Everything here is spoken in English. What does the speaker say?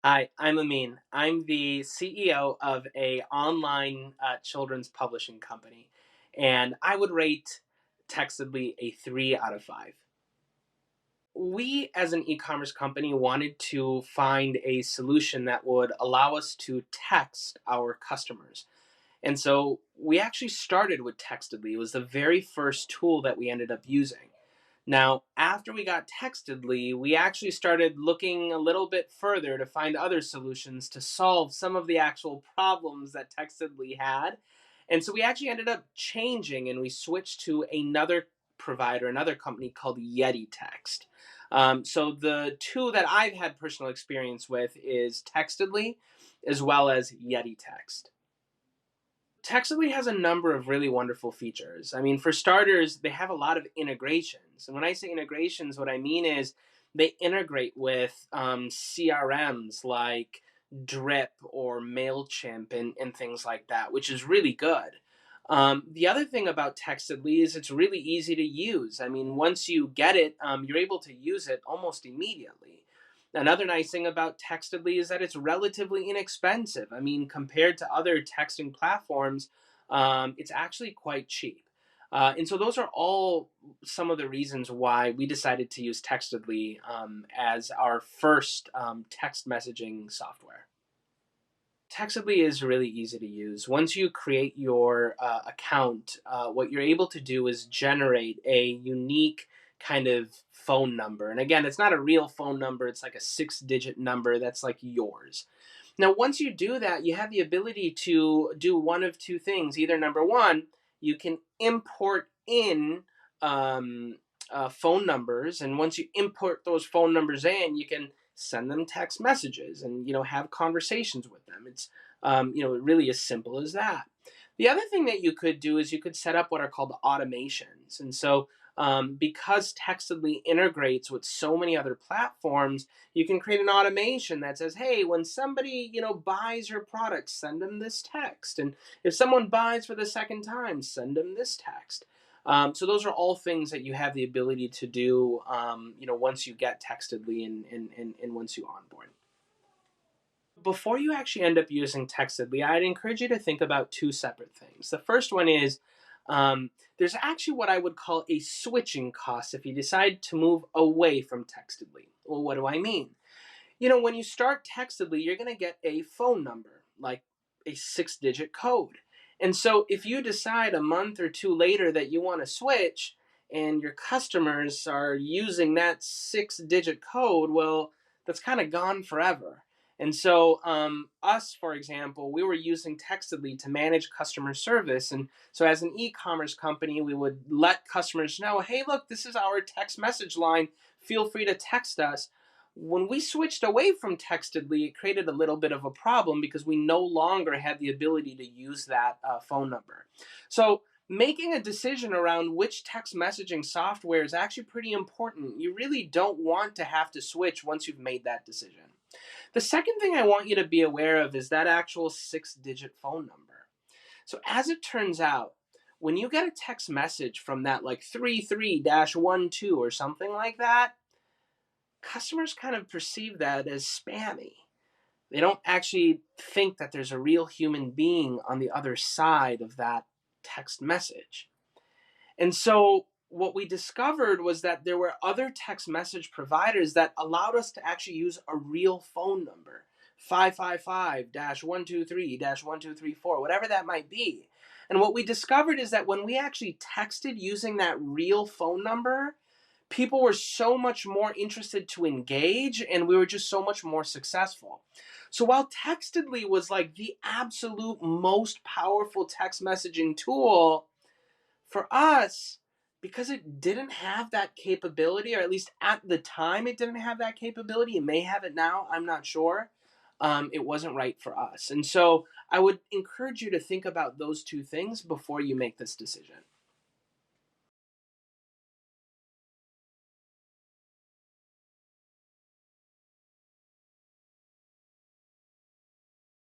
Hi, I'm Amin. I'm the CEO of a online children's publishing company, and I would rate Textedly a 3 out of 5. We, as an e-commerce company, wanted to find a solution that would allow us to text our customers. And so we actually started with Textedly. It was the very first tool that we ended up using. Now, after we got Textedly, we actually started looking a little bit further to find other solutions to solve some of the actual problems that Textedly had. And so we actually ended up changing and we switched to another provider, another company called Yeti Text. So the two that I've had personal experience with is Textedly as well as Yeti Text. Textly has a number of really wonderful features. I mean, for starters, they have a lot of integrations. And when I say integrations, what I mean is they integrate with CRMs like Drip or Mailchimp and things like that, which is really good. The other thing about Textedly is it's really easy to use. I mean, once you get it, you're able to use it almost immediately. Another nice thing about Textedly is that it's relatively inexpensive. I mean, compared to other texting platforms, it's actually quite cheap. And so those are all some of the reasons why we decided to use Textedly as our first text messaging software. Textedly is really easy to use. Once you create your account, what you're able to do is generate a unique kind of phone number. And again, it's not a real phone number, it's like a 6 digit number that's like yours. Now, once you do that, you have the ability to do one of two things. Either number one, you can import in phone numbers, and once you import those phone numbers in, you can send them text messages and have conversations with them. It's really as simple as that. The other thing that you could do is you could set up what are called automations, and so because Textedly integrates with so many other platforms, you can create an automation that says, hey, when somebody buys your product, send them this text, and if someone buys for the second time, send them this text. So those are all things that you have the ability to do once you get Textedly and once you onboard. Before you actually end up using Textedly, I'd encourage you to think about two separate things. The first one is there's actually what I would call a switching cost if you decide to move away from Textedly. Well, what do I mean? When you start Textedly, you're going to get a phone number, like a 6 digit code. And so if you decide a month or two later that you want to switch and your customers are using that 6 digit code, well, that's kind of gone forever. And so, us, for example, we were using Textedly to manage customer service. And so, as an e commerce company, we would let customers know, hey, look, this is our text message line. Feel free to text us. When we switched away from Textedly, it created a little bit of a problem because we no longer had the ability to use that phone number. So, making a decision around which text messaging software is actually pretty important. You really don't want to have to switch once you've made that decision. The second thing I want you to be aware of is that actual 6 digit phone number. So, as it turns out, when you get a text message from that like 33-12 or something like that, customers kind of perceive that as spammy. They don't actually think that there's a real human being on the other side of that text message. And so what we discovered was that there were other text message providers that allowed us to actually use a real phone number, 555-123-1234, whatever that might be. And what we discovered is that when we actually texted using that real phone number, people were so much more interested to engage and we were just so much more successful. So while Textedly was like the absolute most powerful text messaging tool, for us, because it didn't have that capability, or at least at the time it didn't have that capability, it may have it now, I'm not sure. It wasn't right for us. And so I would encourage you to think about those two things before you make this decision.